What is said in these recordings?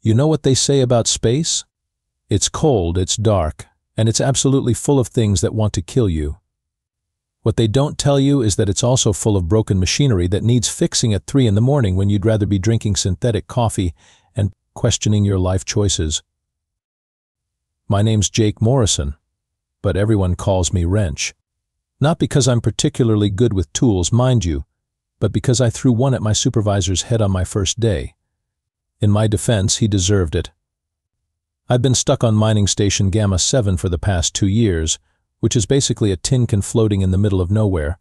You know what they say about space? It's cold, it's dark, and it's absolutely full of things that want to kill you. What they don't tell you is that it's also full of broken machinery that needs fixing at 3 in the morning when you'd rather be drinking synthetic coffee and questioning your life choices. My name's Jake Morrison, but everyone calls me Wrench. Not because I'm particularly good with tools, mind you, but because I threw one at my supervisor's head on my first day. In my defense, he deserved it. I've been stuck on mining station Gamma 7 for the past 2 years, which is basically a tin can floating in the middle of nowhere,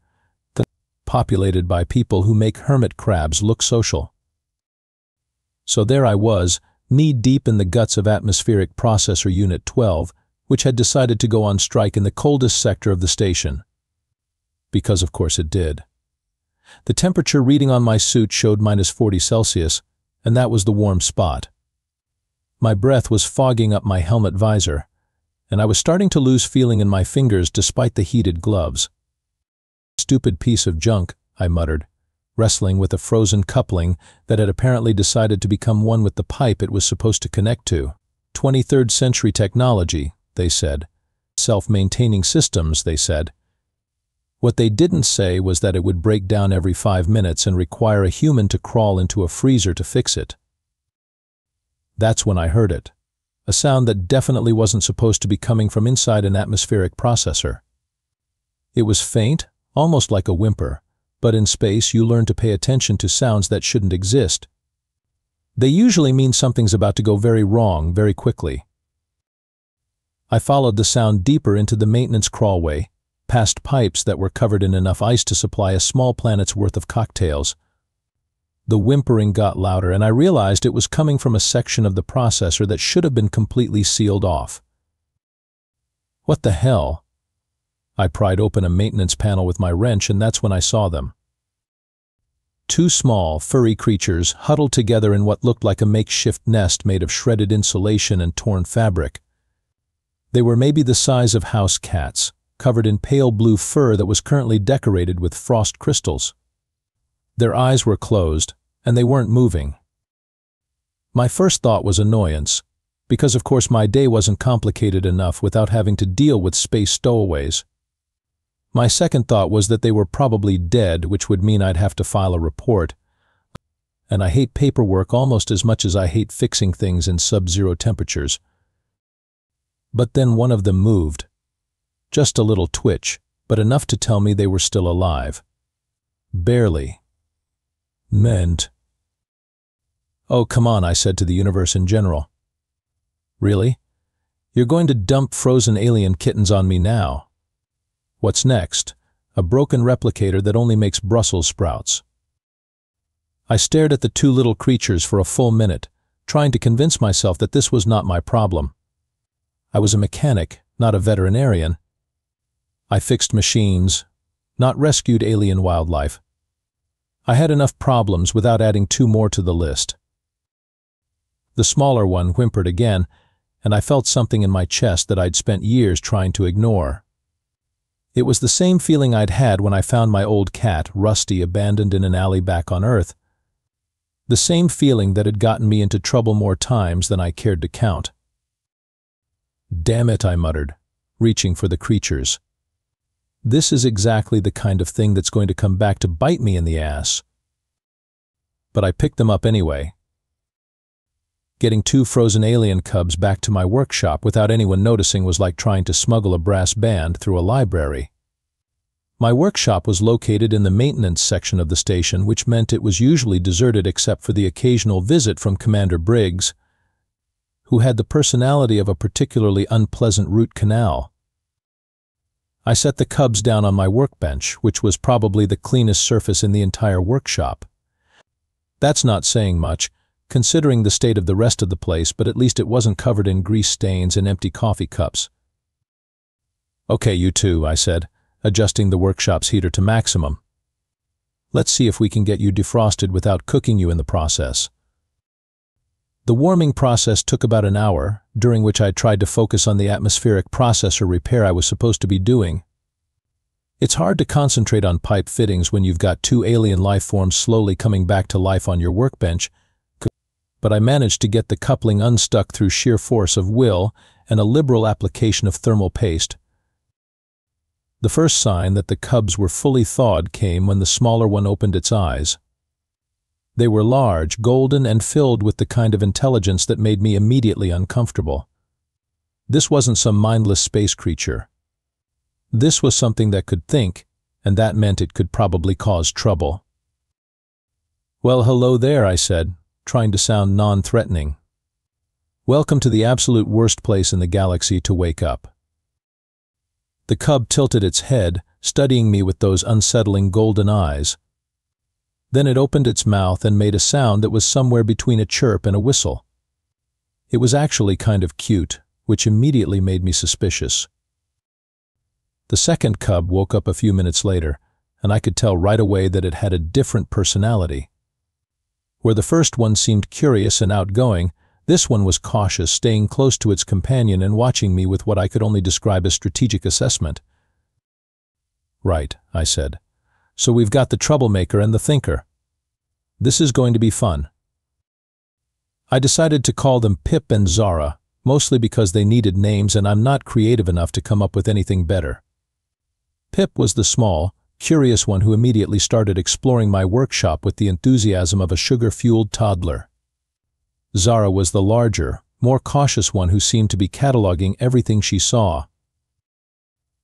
populated by people who make hermit crabs look social. So there I was, knee-deep in the guts of Atmospheric Processor Unit 12, which had decided to go on strike in the coldest sector of the station. Because of course it did. The temperature reading on my suit showed -40 Celsius, and that was the warm spot. My breath was fogging up my helmet visor, and I was starting to lose feeling in my fingers despite the heated gloves. "Stupid piece of junk," I muttered, wrestling with a frozen coupling that had apparently decided to become one with the pipe it was supposed to connect to. 23rd century technology, they said. Self-maintaining systems, they said. What they didn't say was that it would break down every 5 minutes and require a human to crawl into a freezer to fix it. That's when I heard it. A sound that definitely wasn't supposed to be coming from inside an atmospheric processor. It was faint, almost like a whimper, but in space you learn to pay attention to sounds that shouldn't exist. They usually mean something's about to go very wrong very quickly. I followed the sound deeper into the maintenance crawlway, past pipes that were covered in enough ice to supply a small planet's worth of cocktails. The whimpering got louder, and I realized it was coming from a section of the processor that should have been completely sealed off. What the hell? I pried open a maintenance panel with my wrench, and that's when I saw them. 2 small, furry creatures huddled together in what looked like a makeshift nest made of shredded insulation and torn fabric. They were maybe the size of house cats, covered in pale blue fur that was currently decorated with frost crystals. Their eyes were closed, and they weren't moving. My first thought was annoyance, because of course my day wasn't complicated enough without having to deal with space stowaways. My second thought was that they were probably dead, which would mean I'd have to file a report. And I hate paperwork almost as much as I hate fixing things in sub-zero temperatures. But then one of them moved. Just a little twitch, but enough to tell me they were still alive. Barely. Meant. "Oh, come on," I said to the universe in general. "Really? You're going to dump frozen alien kittens on me now? What's next? A broken replicator that only makes Brussels sprouts." I stared at the 2 little creatures for a full minute, trying to convince myself that this was not my problem. I was a mechanic, not a veterinarian. I fixed machines, not rescued alien wildlife. I had enough problems without adding 2 more to the list. The smaller one whimpered again, and I felt something in my chest that I'd spent years trying to ignore. It was the same feeling I'd had when I found my old cat, Rusty, abandoned in an alley back on Earth. The same feeling that had gotten me into trouble more times than I cared to count. "Damn it," I muttered, reaching for the creatures. This is exactly the kind of thing that's going to come back to bite me in the ass. But I picked them up anyway. Getting 2 frozen alien cubs back to my workshop without anyone noticing was like trying to smuggle a brass band through a library. My workshop was located in the maintenance section of the station, which meant it was usually deserted except for the occasional visit from Commander Briggs, who had the personality of a particularly unpleasant root canal. I set the cubs down on my workbench, which was probably the cleanest surface in the entire workshop. That's not saying much, considering the state of the rest of the place, but at least it wasn't covered in grease stains and empty coffee cups. "Okay, you 2, I said, adjusting the workshop's heater to maximum. "Let's see if we can get you defrosted without cooking you in the process." The warming process took about an hour, during which I tried to focus on the atmospheric processor repair I was supposed to be doing. It's hard to concentrate on pipe fittings when you've got 2 alien life forms slowly coming back to life on your workbench, but I managed to get the coupling unstuck through sheer force of will and a liberal application of thermal paste. The first sign that the cubs were fully thawed came when the smaller one opened its eyes. They were large, golden, and filled with the kind of intelligence that made me immediately uncomfortable. This wasn't some mindless space creature. This was something that could think, and that meant it could probably cause trouble. "Well, hello there," I said, trying to sound non-threatening. "Welcome to the absolute worst place in the galaxy to wake up." The cub tilted its head, studying me with those unsettling golden eyes. Then it opened its mouth and made a sound that was somewhere between a chirp and a whistle. It was actually kind of cute, which immediately made me suspicious. The second cub woke up a few minutes later, and I could tell right away that it had a different personality. Where the first one seemed curious and outgoing, this one was cautious, staying close to its companion and watching me with what I could only describe as strategic assessment. "Right," I said. "So we've got the troublemaker and the thinker. This is going to be fun." I decided to call them Pip and Zara, mostly because they needed names and I'm not creative enough to come up with anything better. Pip was the small, curious one who immediately started exploring my workshop with the enthusiasm of a sugar-fueled toddler. Zara was the larger, more cautious one who seemed to be cataloging everything she saw.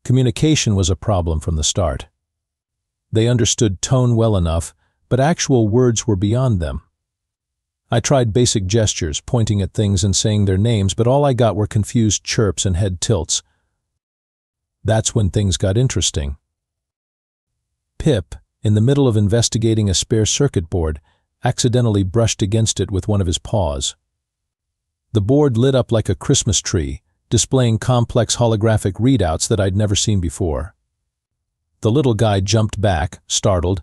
Communication was a problem from the start. They understood tone well enough, but actual words were beyond them. I tried basic gestures, pointing at things and saying their names, but all I got were confused chirps and head tilts. That's when things got interesting. Pip, in the middle of investigating a spare circuit board, accidentally brushed against it with one of his paws. The board lit up like a Christmas tree, displaying complex holographic readouts that I'd never seen before. The little guy jumped back, startled,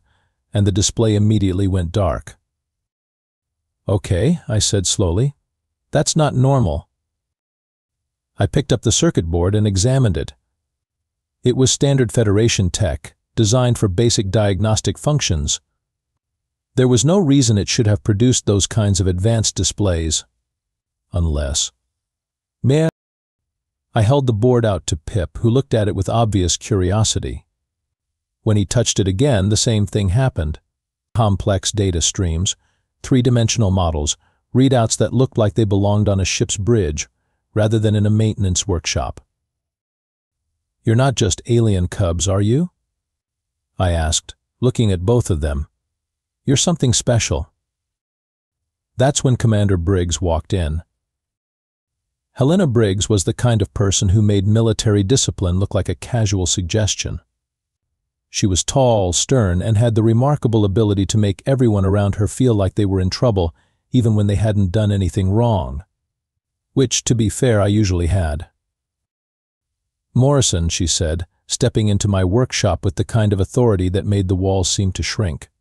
and the display immediately went dark. "Okay," I said slowly. "That's not normal." I picked up the circuit board and examined it. It was standard Federation tech, designed for basic diagnostic functions. There was no reason it should have produced those kinds of advanced displays. Unless... I held the board out to Pip, who looked at it with obvious curiosity. When he touched it again, the same thing happened. Complex data streams, three-dimensional models, readouts that looked like they belonged on a ship's bridge, rather than in a maintenance workshop. "You're not just alien cubs, are you?" I asked, looking at both of them. "You're something special." That's when Commander Briggs walked in. Helena Briggs was the kind of person who made military discipline look like a casual suggestion. She was tall, stern, and had the remarkable ability to make everyone around her feel like they were in trouble, even when they hadn't done anything wrong. Which, to be fair, I usually had. "Morrison," she said, stepping into my workshop with the kind of authority that made the walls seem to shrink.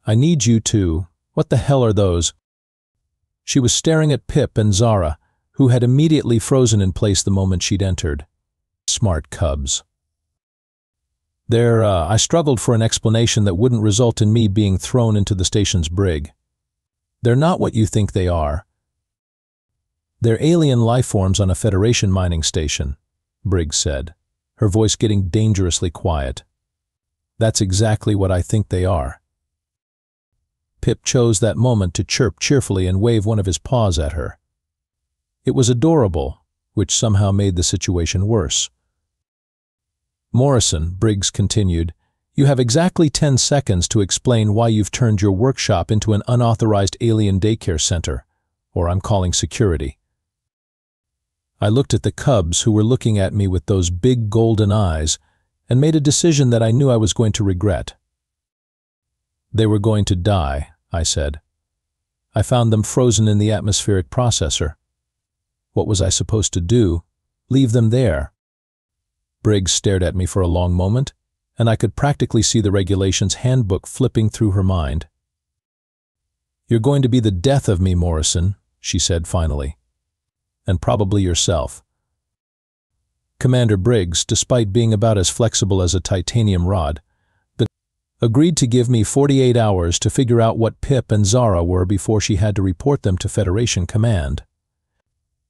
"I need you to... What the hell are those?" She was staring at Pip and Zara, who had immediately frozen in place the moment she'd entered. Smart cubs. I struggled for an explanation that wouldn't result in me being thrown into the station's brig. "They're not what you think they are. They're alien life forms on a Federation mining station," Briggs said, her voice getting dangerously quiet. "That's exactly what I think they are." Pip chose that moment to chirp cheerfully and wave one of his paws at her. It was adorable, which somehow made the situation worse. "Morrison," Briggs continued, "you have exactly 10 seconds to explain why you've turned your workshop into an unauthorized alien daycare center, or I'm calling security." I looked at the cubs who were looking at me with those big golden eyes and made a decision that I knew I was going to regret. "They were going to die," I said. "I found them frozen in the atmospheric processor. What was I supposed to do? Leave them there?" Briggs stared at me for a long moment, and I could practically see the regulations handbook flipping through her mind. "You're going to be the death of me, Morrison," she said finally. "And probably yourself." Commander Briggs, despite being about as flexible as a titanium rod, agreed to give me 48 hours to figure out what Pip and Zara were before she had to report them to Federation Command.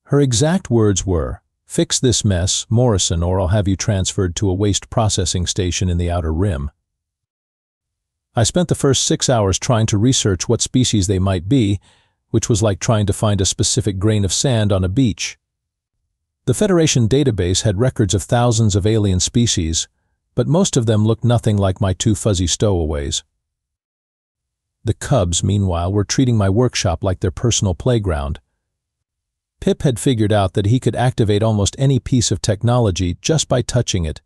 Her exact words were, "Fix this mess, Morrison, or I'll have you transferred to a waste processing station in the Outer Rim." I spent the first 6 hours trying to research what species they might be, which was like trying to find a specific grain of sand on a beach. The Federation database had records of thousands of alien species, but most of them looked nothing like my two fuzzy stowaways. The Cubs, meanwhile, were treating my workshop like their personal playground. Pip had figured out that he could activate almost any piece of technology just by touching it,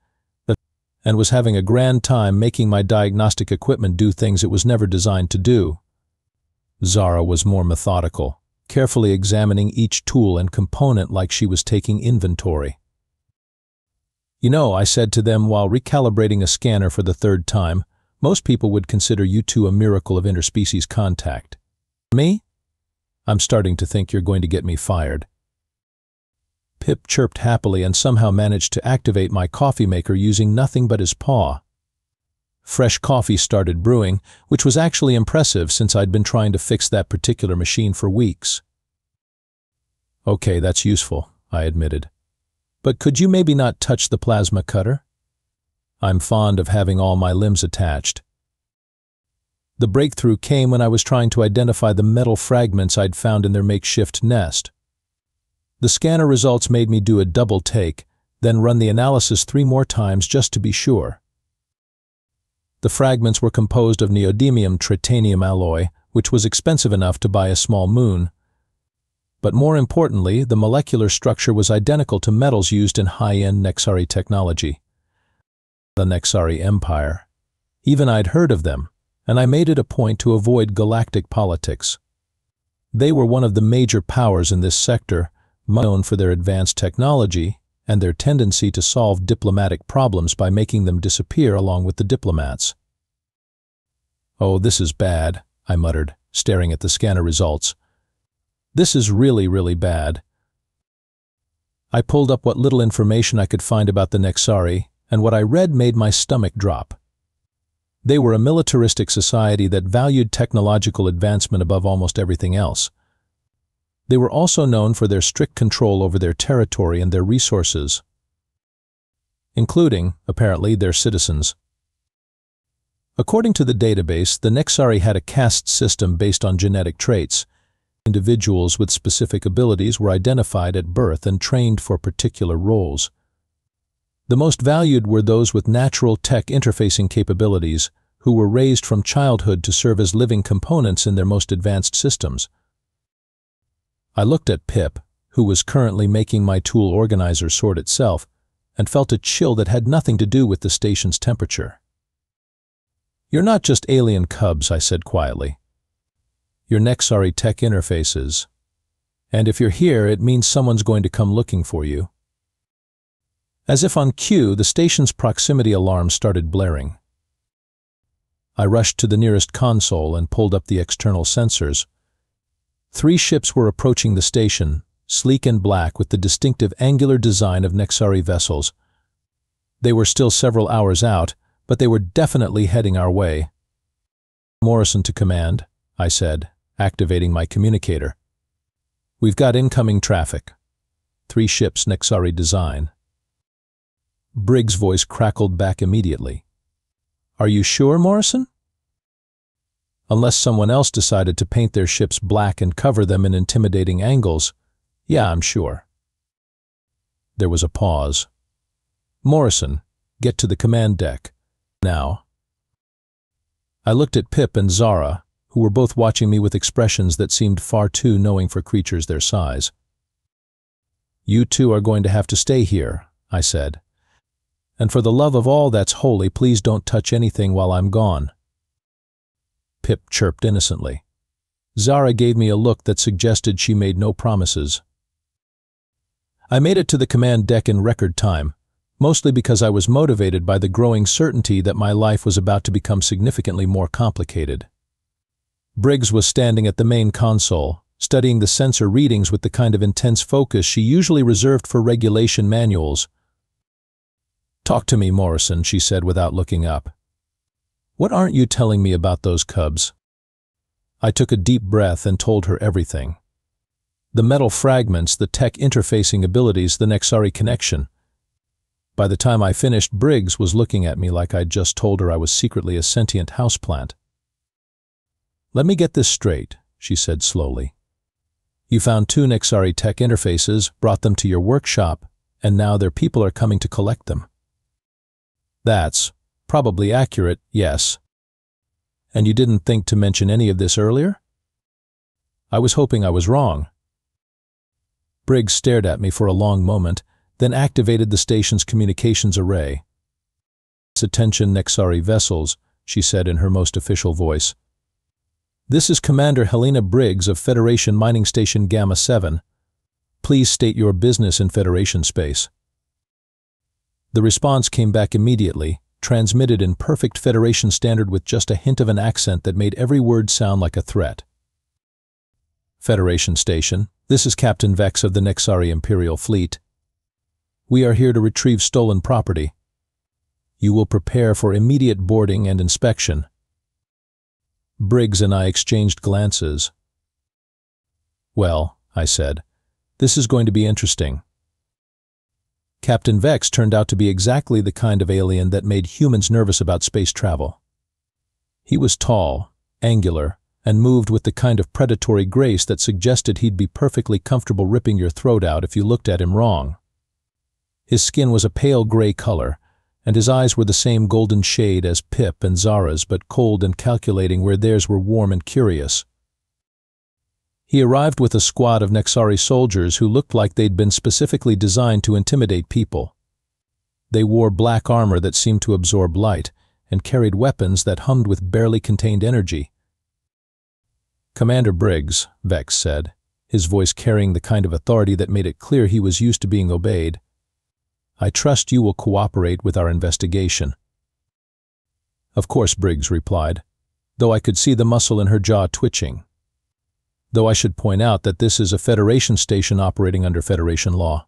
and was having a grand time making my diagnostic equipment do things it was never designed to do. Zara was more methodical, carefully examining each tool and component like she was taking inventory. "You know," I said to them while recalibrating a scanner for the third time, "most people would consider you two a miracle of interspecies contact. Me? I'm starting to think you're going to get me fired." Pip chirped happily and somehow managed to activate my coffee maker using nothing but his paw. Fresh coffee started brewing, which was actually impressive since I'd been trying to fix that particular machine for weeks. "Okay, that's useful," I admitted. "But could you maybe not touch the plasma cutter? I'm fond of having all my limbs attached." The breakthrough came when I was trying to identify the metal fragments I'd found in their makeshift nest. The scanner results made me do a double take, then run the analysis 3 more times just to be sure. The fragments were composed of neodymium tritanium alloy, which was expensive enough to buy a small moon. But more importantly, the molecular structure was identical to metals used in high-end Nexari technology. The Nexari Empire. Even I'd heard of them, and I made it a point to avoid galactic politics. They were one of the major powers in this sector, known for their advanced technology and their tendency to solve diplomatic problems by making them disappear along with the diplomats. "Oh, this is bad," I muttered, staring at the scanner results. "This is really, really bad." I pulled up what little information I could find about the Nexari, and what I read made my stomach drop. They were a militaristic society that valued technological advancement above almost everything else. They were also known for their strict control over their territory and their resources, including, apparently, their citizens. According to the database, the Nexari had a caste system based on genetic traits. Individuals with specific abilities were identified at birth and trained for particular roles. The most valued were those with natural tech interfacing capabilities, who were raised from childhood to serve as living components in their most advanced systems. I looked at Pip, who was currently making my tool organizer sort itself, and felt a chill that had nothing to do with the station's temperature. "You're not just alien cubs," I said quietly. "You're Nexari tech interfaces. And if you're here, it means someone's going to come looking for you." As if on cue, the station's proximity alarm started blaring. I rushed to the nearest console and pulled up the external sensors. 3 ships were approaching the station, sleek and black with the distinctive angular design of Nexari vessels. They were still several hours out, but they were definitely heading our way. "Morrison to command," I said, activating my communicator. "We've got incoming traffic. 3 ships Nexari design." Briggs' voice crackled back immediately. "Are you sure, Morrison?" "Unless someone else decided to paint their ships black and cover them in intimidating angles, yeah, I'm sure." There was a pause. "Morrison, get to the command deck. Now." I looked at Pip and Zara, who were both watching me with expressions that seemed far too knowing for creatures their size. "You two are going to have to stay here," I said. "And for the love of all that's holy, please don't touch anything while I'm gone." Pip chirped innocently. Zara gave me a look that suggested she made no promises. I made it to the command deck in record time, mostly because I was motivated by the growing certainty that my life was about to become significantly more complicated. Briggs was standing at the main console, studying the sensor readings with the kind of intense focus she usually reserved for regulation manuals. "Talk to me, Morrison," she said without looking up. What aren't you telling me about those cubs? I took a deep breath and told her everything. The metal fragments, the tech interfacing abilities, the Nexari connection. By the time I finished, Briggs was looking at me like I'd just told her I was secretly a sentient houseplant. Let me get this straight, she said slowly. You found 2 Nexari tech interfaces, brought them to your workshop, and now their people are coming to collect them. That's probably accurate, yes. And you didn't think to mention any of this earlier? I was hoping I was wrong. Briggs stared at me for a long moment, then activated the station's communications array. Attention Nexari vessels, she said in her most official voice. This is Commander Helena Briggs of Federation Mining Station Gamma 7. Please state your business in Federation space. The response came back immediately, transmitted in perfect Federation standard with just a hint of an accent that made every word sound like a threat. Federation Station, this is Captain Vex of the Nexari Imperial Fleet. We are here to retrieve stolen property. You will prepare for immediate boarding and inspection. Briggs and I exchanged glances. Well, I said, this is going to be interesting. Captain Vex turned out to be exactly the kind of alien that made humans nervous about space travel. He was tall, angular, and moved with the kind of predatory grace that suggested he'd be perfectly comfortable ripping your throat out if you looked at him wrong. His skin was a pale gray color, and his eyes were the same golden shade as Pip and Zara's, but cold and calculating where theirs were warm and curious. He arrived with a squad of Nexari soldiers who looked like they'd been specifically designed to intimidate people. They wore black armor that seemed to absorb light, and carried weapons that hummed with barely contained energy. Commander Briggs, Vex said, his voice carrying the kind of authority that made it clear he was used to being obeyed. I trust you will cooperate with our investigation. Of course, Briggs replied, though I could see the muscle in her jaw twitching. Though I should point out that this is a Federation station operating under Federation law.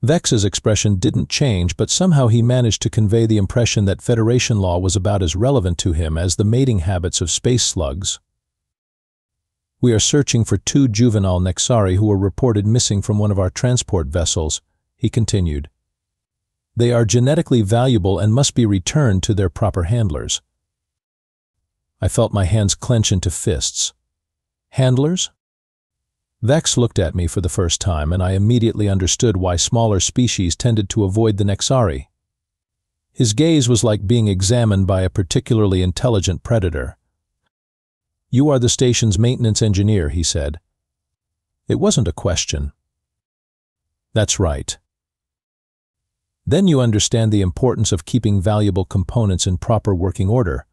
Vex's expression didn't change, but somehow he managed to convey the impression that Federation law was about as relevant to him as the mating habits of space slugs. We are searching for 2 juvenile Nexari who were reported missing from one of our transport vessels, he continued. They are genetically valuable and must be returned to their proper handlers. I felt my hands clench into fists. Handlers? Vex looked at me for the first time, and I immediately understood why smaller species tended to avoid the Nexari. His gaze was like being examined by a particularly intelligent predator. You are the station's maintenance engineer, he said. It wasn't a question. That's right. Then you understand the importance of keeping valuable components in proper working order.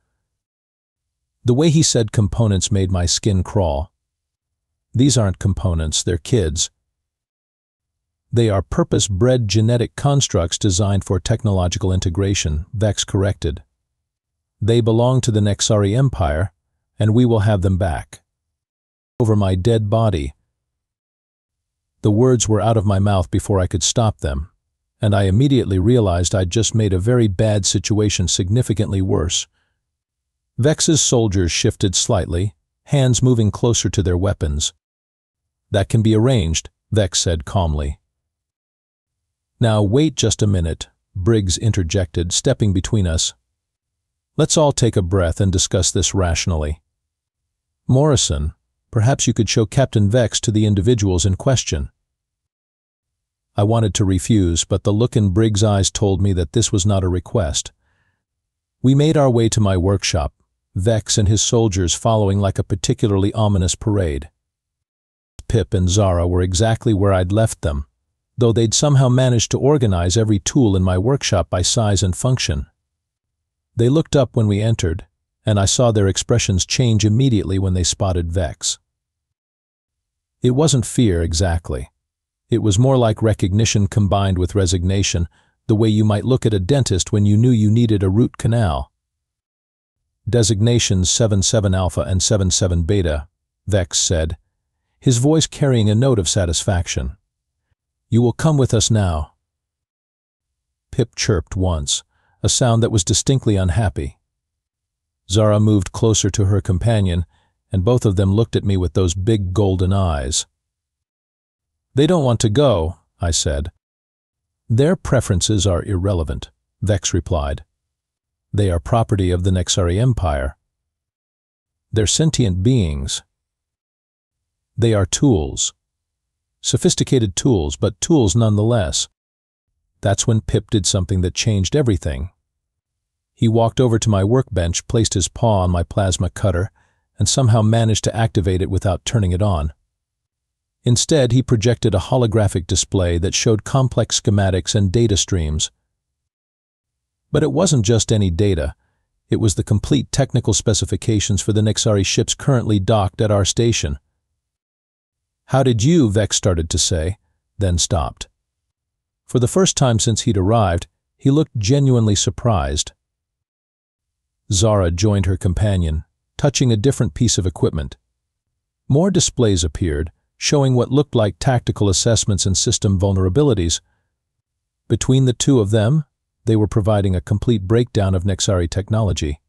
The way he said components made my skin crawl. These aren't components, they're kids. They are purpose-bred genetic constructs designed for technological integration, Vex corrected. They belong to the Nexari Empire, and we will have them back. Over my dead body. The words were out of my mouth before I could stop them, and I immediately realized I'd just made a very bad situation significantly worse. Vex's soldiers shifted slightly, hands moving closer to their weapons. That can be arranged, Vex said calmly. Now wait just a minute, Briggs interjected, stepping between us. Let's all take a breath and discuss this rationally. Morrison, perhaps you could show Captain Vex to the individuals in question. I wanted to refuse, but the look in Briggs' eyes told me that this was not a request. We made our way to my workshop, Vex and his soldiers following like a particularly ominous parade. Pip and Zara were exactly where I'd left them, though they'd somehow managed to organize every tool in my workshop by size and function. They looked up when we entered, and I saw their expressions change immediately when they spotted Vex. It wasn't fear exactly. It was more like recognition combined with resignation, the way you might look at a dentist when you knew you needed a root canal. Designations 77 Alpha and 77 Beta, Vex said, his voice carrying a note of satisfaction. You will come with us now. Pip chirped once, a sound that was distinctly unhappy. Zara moved closer to her companion, and both of them looked at me with those big golden eyes. "They don't want to go," I said. "Their preferences are irrelevant," Vex replied. "They are property of the Nexari Empire. They're sentient beings. They are tools. Sophisticated tools, but tools nonetheless." That's when Pip did something that changed everything. He walked over to my workbench, placed his paw on my plasma cutter, and somehow managed to activate it without turning it on. Instead, he projected a holographic display that showed complex schematics and data streams. But it wasn't just any data. It was the complete technical specifications for the Nexari ships currently docked at our station. "How did you?" Vex started to say, then stopped. For the first time since he'd arrived, he looked genuinely surprised. Zara joined her companion, touching a different piece of equipment. More displays appeared, showing what looked like tactical assessments and system vulnerabilities. Between the two of them, they were providing a complete breakdown of Nexari technology.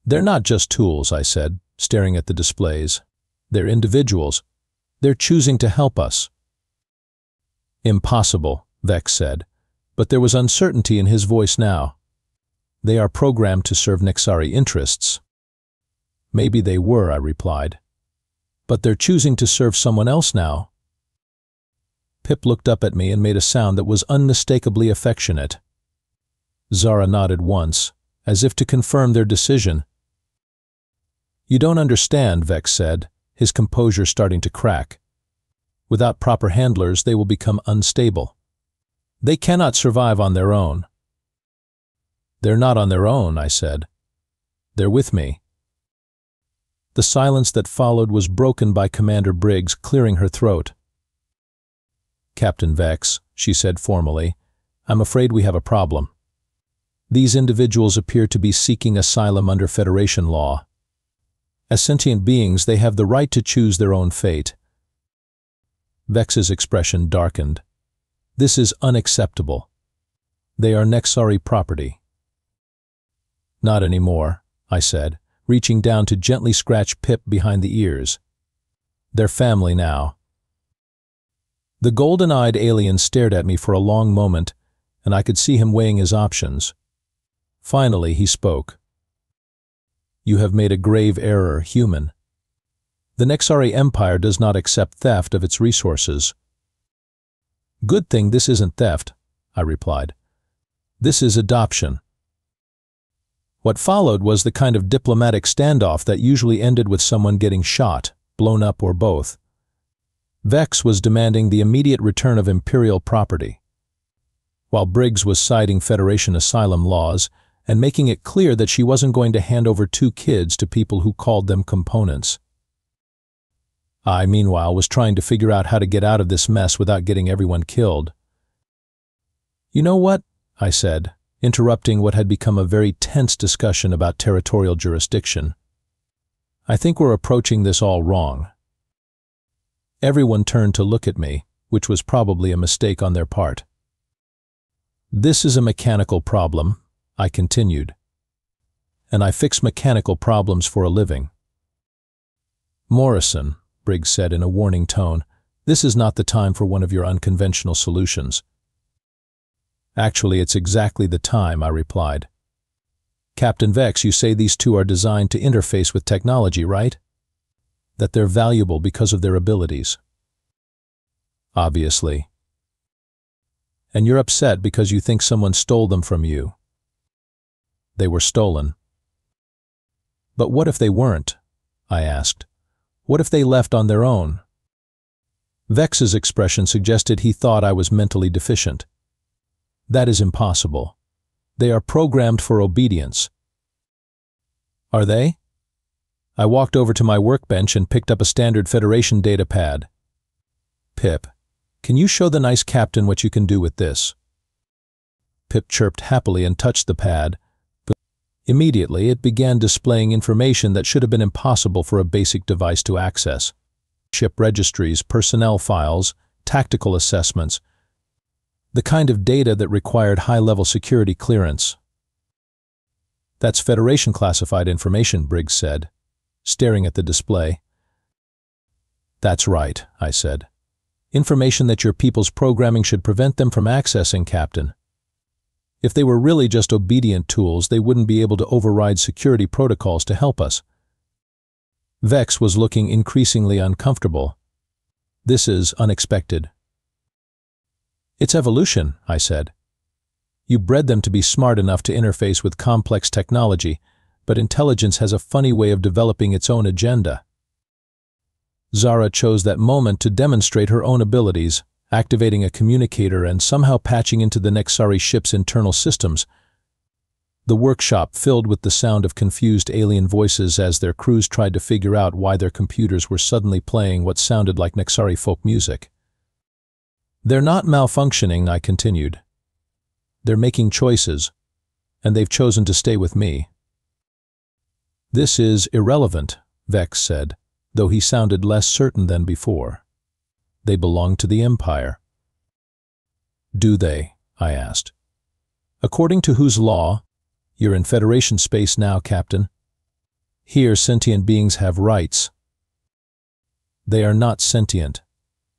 "They're not just tools," I said, staring at the displays. "They're individuals. They're choosing to help us." "Impossible," Vex said, but there was uncertainty in his voice now. "They are programmed to serve Nexari interests." "Maybe they were," I replied. "But they're choosing to serve someone else now." Pip looked up at me and made a sound that was unmistakably affectionate. Zara nodded once, as if to confirm their decision. "You don't understand," Vex said, his composure starting to crack. "Without proper handlers, they will become unstable. They cannot survive on their own." "They're not on their own," I said. "They're with me." The silence that followed was broken by Commander Briggs clearing her throat. "Captain Vex," she said formally, "I'm afraid we have a problem. These individuals appear to be seeking asylum under Federation law. As sentient beings, they have the right to choose their own fate." Vex's expression darkened. "This is unacceptable. They are Nexari property." "Not anymore," I said, reaching down to gently scratch Pip behind the ears. "They're family now." The golden-eyed alien stared at me for a long moment, and I could see him weighing his options. Finally, he spoke. "You have made a grave error, human. The Nexari Empire does not accept theft of its resources." "Good thing this isn't theft," I replied. "This is adoption." What followed was the kind of diplomatic standoff that usually ended with someone getting shot, blown up, or both. Vex was demanding the immediate return of Imperial property, while Briggs was citing Federation asylum laws and making it clear that she wasn't going to hand over 2 kids to people who called them components. I, meanwhile, was trying to figure out how to get out of this mess without getting everyone killed. "You know what?" I said, interrupting what had become a very tense discussion about territorial jurisdiction. "I think we're approaching this all wrong." Everyone turned to look at me, which was probably a mistake on their part. "This is a mechanical problem," I continued, "and I fix mechanical problems for a living." "Morrison," Briggs said in a warning tone, "this is not the time for one of your unconventional solutions." "Actually, it's exactly the time," I replied. "Captain Vex, you say these two are designed to interface with technology, right? That they're valuable because of their abilities." "Obviously." "And you're upset because you think someone stole them from you." "They were stolen." "But what if they weren't?" I asked. "What if they left on their own?" Vex's expression suggested he thought I was mentally deficient. "That is impossible. They are programmed for obedience." "Are they?" I walked over to my workbench and picked up a standard Federation data pad. "Pip, can you show the nice captain what you can do with this?" Pip chirped happily and touched the pad, but immediately it began displaying information that should have been impossible for a basic device to access. Ship registries, personnel files, tactical assessments, the kind of data that required high-level security clearance. That's Federation classified information, Briggs said, staring at the display. That's right, I said. Information that your people's programming should prevent them from accessing, Captain. If they were really just obedient tools, they wouldn't be able to override security protocols to help us. Vex was looking increasingly uncomfortable. This is unexpected. It's evolution, I said. You bred them to be smart enough to interface with complex technology, but intelligence has a funny way of developing its own agenda. Zara chose that moment to demonstrate her own abilities, activating a communicator and somehow patching into the Nexari ship's internal systems. The workshop filled with the sound of confused alien voices as their crews tried to figure out why their computers were suddenly playing what sounded like Nexari folk music. They're not malfunctioning, I continued. They're making choices, and they've chosen to stay with me. This is irrelevant, Vex said, though he sounded less certain than before. They belong to the Empire. Do they? I asked. According to whose law? You're in Federation space now, Captain. Here, sentient beings have rights. They are not sentient.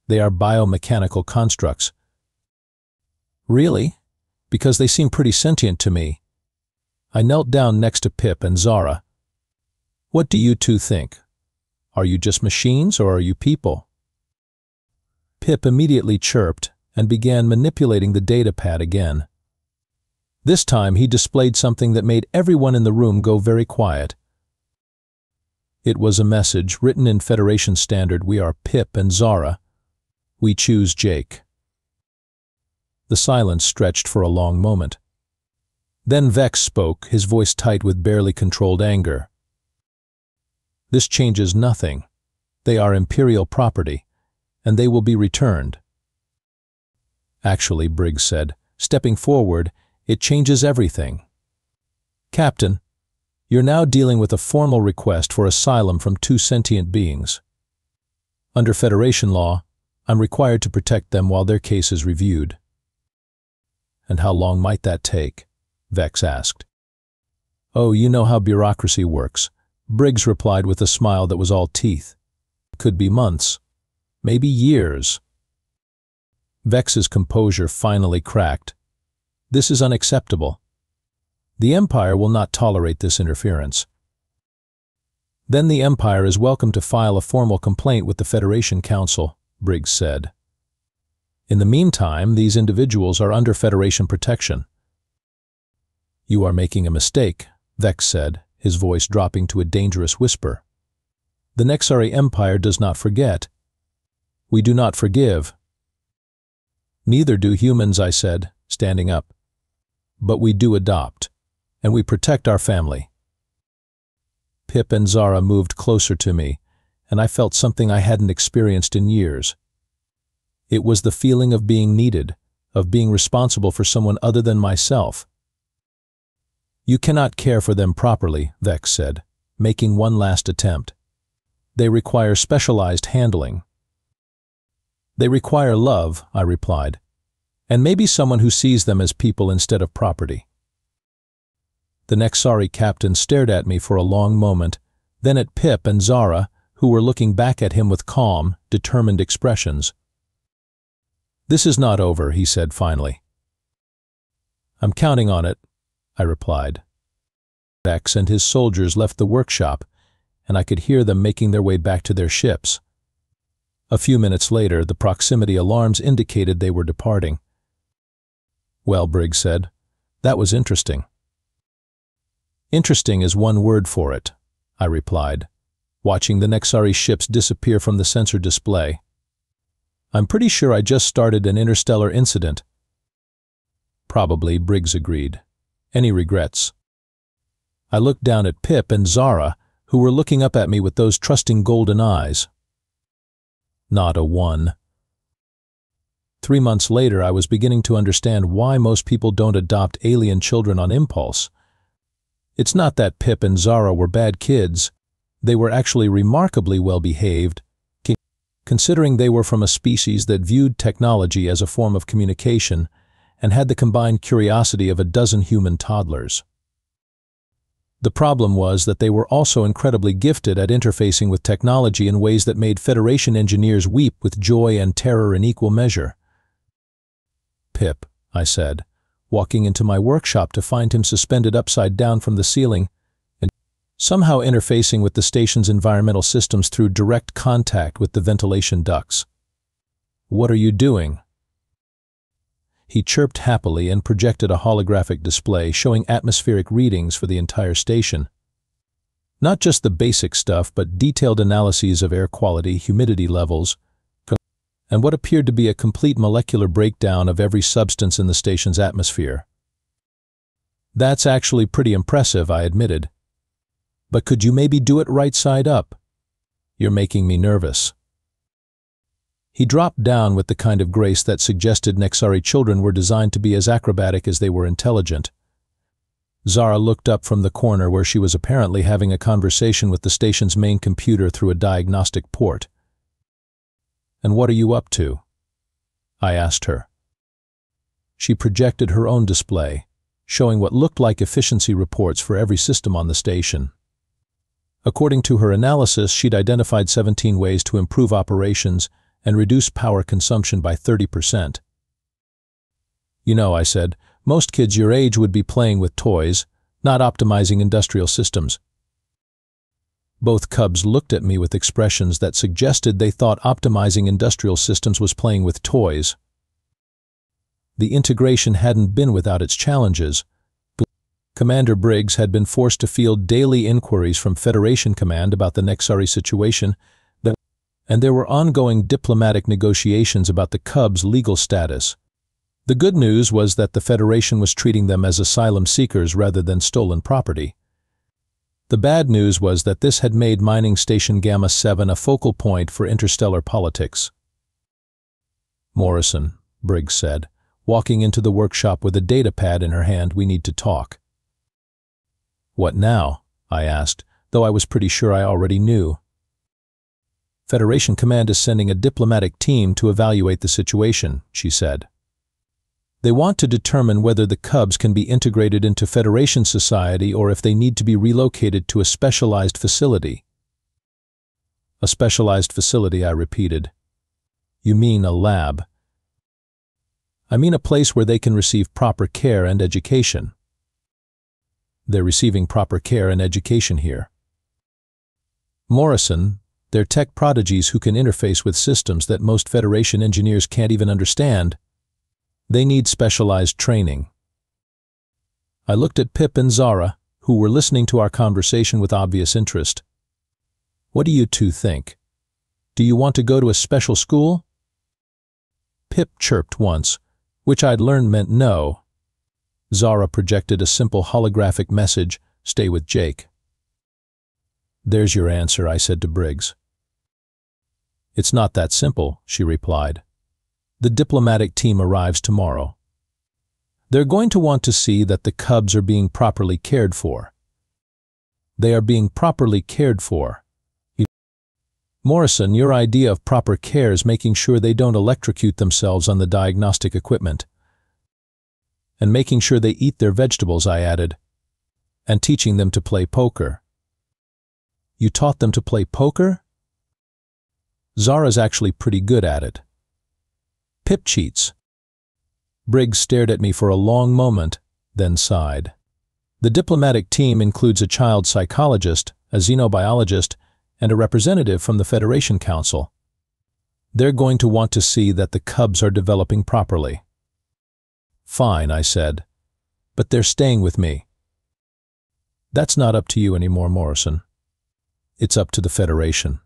They are biomechanical constructs. Really? Because they seem pretty sentient to me. I knelt down next to Pip and Zara. What do you two think? Are you just machines or are you people? Pip immediately chirped and began manipulating the data pad again. This time he displayed something that made everyone in the room go very quiet. It was a message written in Federation Standard. We are Pip and Zara. We choose Jake. The silence stretched for a long moment. Then Vex spoke, his voice tight with barely controlled anger. This changes nothing. They are Imperial property, and they will be returned. Actually, Briggs said, stepping forward, it changes everything. Captain, you're now dealing with a formal request for asylum from two sentient beings. Under Federation law, I'm required to protect them while their case is reviewed. And how long might that take? Vex asked. Oh, you know how bureaucracy works, Briggs replied with a smile that was all teeth. Could be months, maybe years. Vex's composure finally cracked. This is unacceptable. The Empire will not tolerate this interference. Then the Empire is welcome to file a formal complaint with the Federation Council, Briggs said. In the meantime, these individuals are under Federation protection. You are making a mistake, Vex said, his voice dropping to a dangerous whisper. The Nexari Empire does not forget. We do not forgive. Neither do humans, I said, standing up. But we do adopt, and we protect our family. Pip and Zara moved closer to me, and I felt something I hadn't experienced in years. It was the feeling of being needed, of being responsible for someone other than myself. You cannot care for them properly, Vex said, making one last attempt. They require specialized handling. They require love, I replied, and maybe someone who sees them as people instead of property. The Nexari captain stared at me for a long moment, then at Pip and Zara, who were looking back at him with calm, determined expressions. This is not over, he said finally. I'm counting on it, I replied. Vex and his soldiers left the workshop, and I could hear them making their way back to their ships. A few minutes later, the proximity alarms indicated they were departing. Well, Briggs said, that was interesting. Interesting is one word for it, I replied, watching the Nexari ships disappear from the sensor display. I'm pretty sure I just started an interstellar incident. Probably, Briggs agreed. Any regrets? I looked down at Pip and Zara, who were looking up at me with those trusting golden eyes. Not a one. 3 months later, I was beginning to understand why most people don't adopt alien children on impulse. It's not that Pip and Zara were bad kids. They were actually remarkably well-behaved, considering they were from a species that viewed technology as a form of communication and had the combined curiosity of a dozen human toddlers. The problem was that they were also incredibly gifted at interfacing with technology in ways that made Federation engineers weep with joy and terror in equal measure. "Pip," I said, walking into my workshop to find him suspended upside down from the ceiling and somehow interfacing with the station's environmental systems through direct contact with the ventilation ducts. "What are you doing?" He chirped happily and projected a holographic display showing atmospheric readings for the entire station. Not just the basic stuff, but detailed analyses of air quality, humidity levels, and what appeared to be a complete molecular breakdown of every substance in the station's atmosphere. "That's actually pretty impressive," I admitted. "But could you maybe do it right side up? You're making me nervous." He dropped down with the kind of grace that suggested Nexari children were designed to be as acrobatic as they were intelligent. Zara looked up from the corner where she was apparently having a conversation with the station's main computer through a diagnostic port. "And what are you up to?" I asked her. She projected her own display, showing what looked like efficiency reports for every system on the station. According to her analysis, she'd identified 17 ways to improve operations and reduce power consumption by 30%. "You know," I said, "most kids your age would be playing with toys, not optimizing industrial systems." Both cubs looked at me with expressions that suggested they thought optimizing industrial systems was playing with toys. The integration hadn't been without its challenges. Commander Briggs had been forced to field daily inquiries from Federation Command about the Nexari situation, and there were ongoing diplomatic negotiations about the Cubs' legal status. The good news was that the Federation was treating them as asylum seekers rather than stolen property. The bad news was that this had made Mining Station Gamma 7 a focal point for interstellar politics. "Morrison," Briggs said, walking into the workshop with a data pad in her hand, "we need to talk." "What now?" I asked, though I was pretty sure I already knew. "Federation Command is sending a diplomatic team to evaluate the situation," she said. "They want to determine whether the Cubs can be integrated into Federation society or if they need to be relocated to a specialized facility." "A specialized facility," I repeated. "You mean a lab?" "I mean a place where they can receive proper care and education." "They're receiving proper care and education here." "Morrison, they're tech prodigies who can interface with systems that most Federation engineers can't even understand. They need specialized training." I looked at Pip and Zara, who were listening to our conversation with obvious interest. "What do you two think? Do you want to go to a special school?" Pip chirped once, which I'd learned meant no. Zara projected a simple holographic message, "Stay with Jake." "There's your answer," I said to Briggs. "It's not that simple," she replied. "The diplomatic team arrives tomorrow. They're going to want to see that the Cubs are being properly cared for." "They are being properly cared for." "Morrison, your idea of proper care is making sure they don't electrocute themselves on the diagnostic equipment." "And making sure they eat their vegetables," I added. "And teaching them to play poker." "You taught them to play poker?" "Zara's actually pretty good at it." "Pip cheats." Briggs stared at me for a long moment, then sighed. "The diplomatic team includes a child psychologist, a xenobiologist, and a representative from the Federation Council. They're going to want to see that the Cubs are developing properly." "Fine," I said, "but they're staying with me." "That's not up to you anymore, Morrison. It's up to the Federation."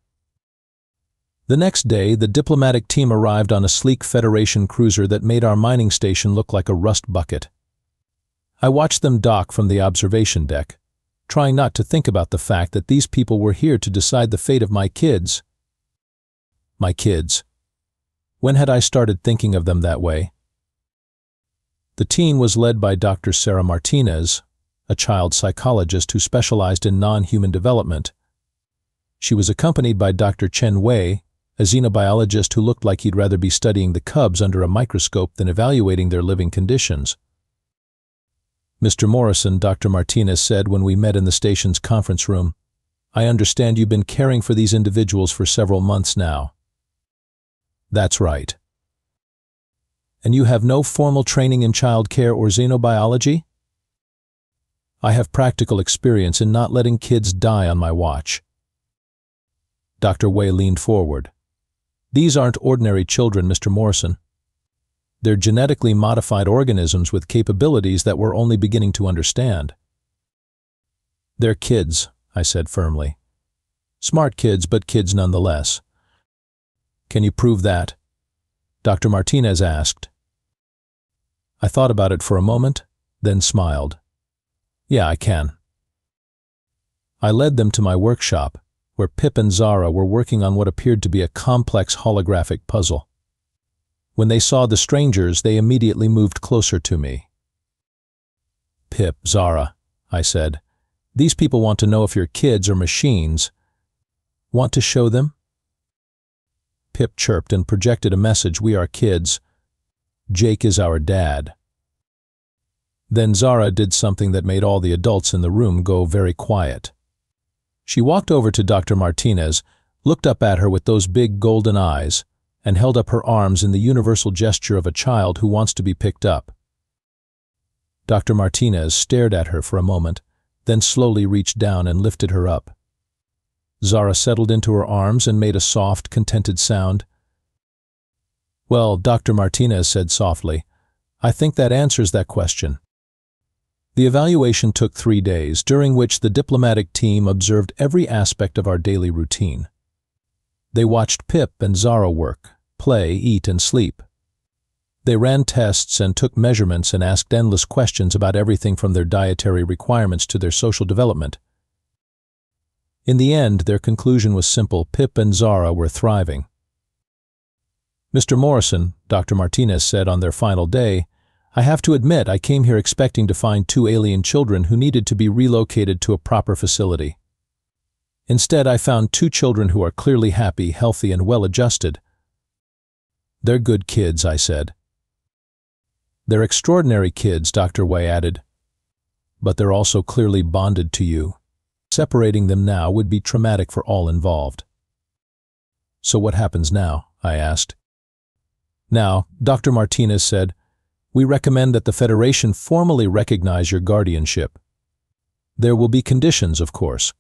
The next day, the diplomatic team arrived on a sleek Federation cruiser that made our mining station look like a rust bucket. I watched them dock from the observation deck, trying not to think about the fact that these people were here to decide the fate of my kids. My kids. When had I started thinking of them that way? The team was led by Dr. Sarah Martinez, a child psychologist who specialized in non-human development. She was accompanied by Dr. Chen Wei, a xenobiologist who looked like he'd rather be studying the Cubs under a microscope than evaluating their living conditions. Mr. Morrison, Dr. Martinez said when we met in the station's conference room, I understand you've been caring for these individuals for several months now. That's right. And you have no formal training in child care or xenobiology? I have practical experience in not letting kids die on my watch. Dr. Wei leaned forward. These aren't ordinary children, Mr. Morrison. They're genetically modified organisms with capabilities that we're only beginning to understand. They're kids, I said firmly. Smart kids, but kids nonetheless. Can you prove that? Dr. Martinez asked. I thought about it for a moment, then smiled. Yeah, I can. I led them to my workshop, where Pip and Zara were working on what appeared to be a complex holographic puzzle. When they saw the strangers, they immediately moved closer to me. Pip, Zara, I said, these people want to know if you're kids or machines. Want to show them? Pip chirped and projected a message, we are kids. Jake is our dad. Then Zara did something that made all the adults in the room go very quiet. She walked over to Dr. Martinez, looked up at her with those big golden eyes, and held up her arms in the universal gesture of a child who wants to be picked up. Dr. Martinez stared at her for a moment, then slowly reached down and lifted her up. Zara settled into her arms and made a soft, contented sound. Well, Dr. Martinez said softly, I think that answers that question. The evaluation took 3 days, during which the diplomatic team observed every aspect of our daily routine. They watched Pip and Zara work, play, eat, and sleep. They ran tests and took measurements and asked endless questions about everything from their dietary requirements to their social development. In the end, their conclusion was simple. Pip and Zara were thriving. Mr. Morrison, Dr. Martinez said on their final day, I have to admit I came here expecting to find 2 alien children who needed to be relocated to a proper facility. Instead, I found 2 children who are clearly happy, healthy, and well-adjusted. They're good kids, I said. They're extraordinary kids, Dr. Wei added. But they're also clearly bonded to you. Separating them now would be traumatic for all involved. So what happens now? I asked. Now, Dr. Martinez said, we recommend that the Federation formally recognize your guardianship. There will be conditions, of course.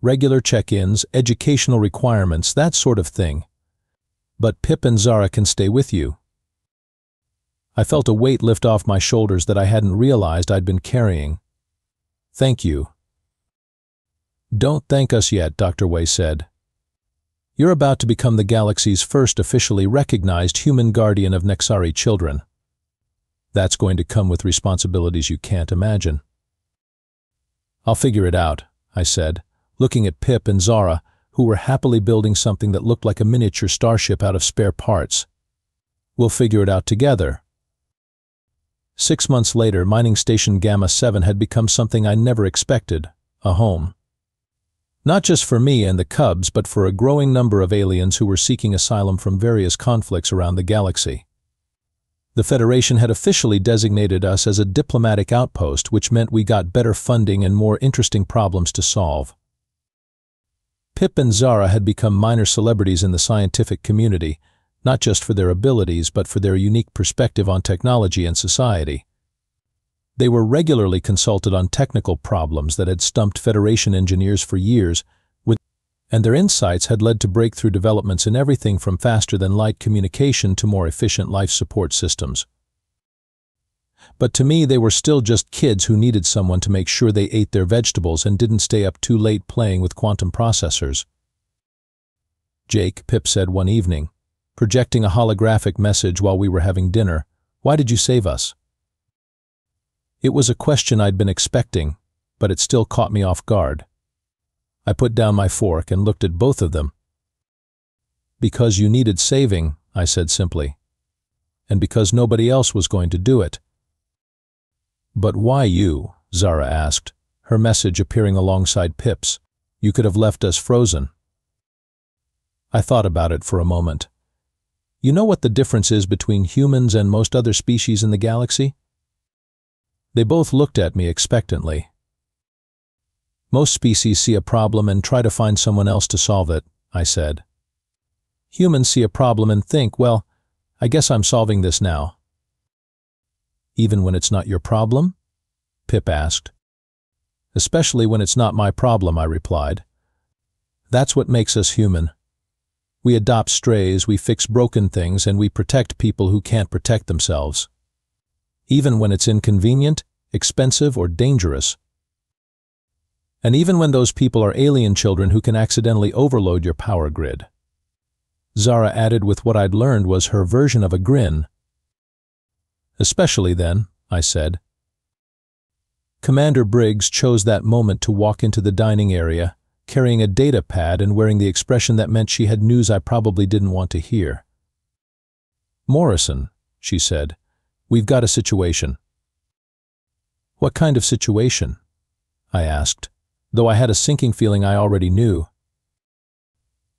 Regular check-ins, educational requirements, that sort of thing. But Pip and Zara can stay with you. I felt a weight lift off my shoulders that I hadn't realized I'd been carrying. Thank you. Don't thank us yet, Dr. Wei said. You're about to become the galaxy's first officially recognized human guardian of Nexari children. That's going to come with responsibilities you can't imagine. I'll figure it out, I said, looking at Pip and Zara, who were happily building something that looked like a miniature starship out of spare parts. We'll figure it out together. 6 months later, Mining Station Gamma 7 had become something I never expected, a home. Not just for me and the Cubs, but for a growing number of aliens who were seeking asylum from various conflicts around the galaxy. The Federation had officially designated us as a diplomatic outpost, which meant we got better funding and more interesting problems to solve. Pip and Zara had become minor celebrities in the scientific community, not just for their abilities, but for their unique perspective on technology and society. They were regularly consulted on technical problems that had stumped Federation engineers for years, and their insights had led to breakthrough developments in everything from faster-than-light communication to more efficient life support systems. But to me, they were still just kids who needed someone to make sure they ate their vegetables and didn't stay up too late playing with quantum processors. Jake, Pip said one evening, projecting a holographic message while we were having dinner, why did you save us? It was a question I'd been expecting, but it still caught me off guard. I put down my fork and looked at both of them. Because you needed saving, I said simply. And because nobody else was going to do it. But why you? Zara asked, her message appearing alongside Pip's. You could have left us frozen. I thought about it for a moment. You know what the difference is between humans and most other species in the galaxy? They both looked at me expectantly. Most species see a problem and try to find someone else to solve it, I said. Humans see a problem and think, well, I guess I'm solving this now. Even when it's not your problem? Pip asked. Especially when it's not my problem, I replied. That's what makes us human. We adopt strays, we fix broken things, and we protect people who can't protect themselves. Even when it's inconvenient, expensive, or dangerous. And even when those people are alien children who can accidentally overload your power grid. Zara added with what I'd learned was her version of a grin. Especially then, I said. Commander Briggs chose that moment to walk into the dining area, carrying a data pad and wearing the expression that meant she had news I probably didn't want to hear. Morrison, she said, we've got a situation. What kind of situation? I asked, though I had a sinking feeling I already knew.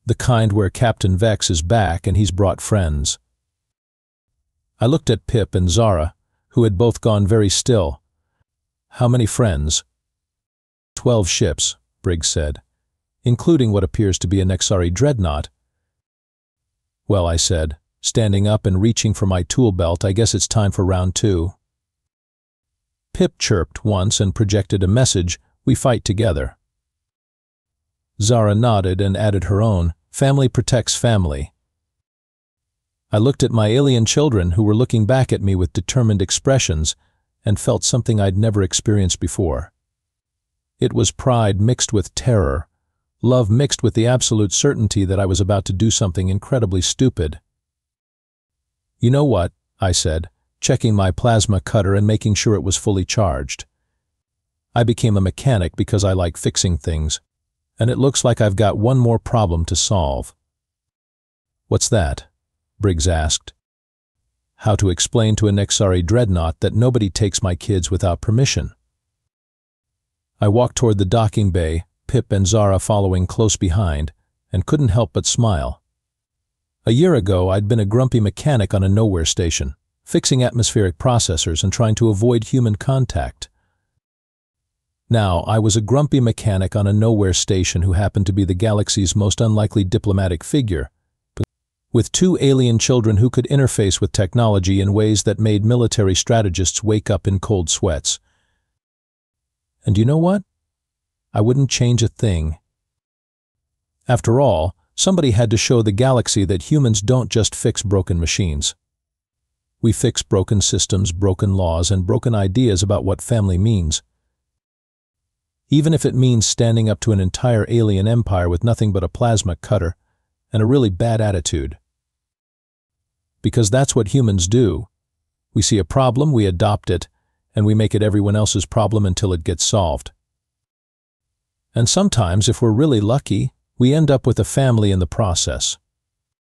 The kind where Captain Vex is back and he's brought friends. I looked at Pip and Zara, who had both gone very still. How many friends? 12 ships, Briggs said, including what appears to be a Nexari dreadnought. Well, I said, standing up and reaching for my tool belt, I guess it's time for round 2. Pip chirped once and projected a message, we fight together. Zara nodded and added her own, family protects family. I looked at my alien children who were looking back at me with determined expressions and felt something I'd never experienced before. It was pride mixed with terror, love mixed with the absolute certainty that I was about to do something incredibly stupid. You know what, I said, checking my plasma cutter and making sure it was fully charged. I became a mechanic because I like fixing things, and it looks like I've got one more problem to solve. What's that? Briggs asked. How to explain to a Nexari dreadnought that nobody takes my kids without permission. I walked toward the docking bay, Pip and Zara following close behind, and couldn't help but smile. A year ago, I'd been a grumpy mechanic on a nowhere station, fixing atmospheric processors and trying to avoid human contact. Now, I was a grumpy mechanic on a nowhere station who happened to be the galaxy's most unlikely diplomatic figure, with 2 alien children who could interface with technology in ways that made military strategists wake up in cold sweats. And you know what? I wouldn't change a thing. After all, somebody had to show the galaxy that humans don't just fix broken machines. We fix broken systems, broken laws, and broken ideas about what family means. Even if it means standing up to an entire alien empire with nothing but a plasma cutter and a really bad attitude. Because that's what humans do. We see a problem, we adopt it, and we make it everyone else's problem until it gets solved. And sometimes, if we're really lucky, we end up with a family in the process.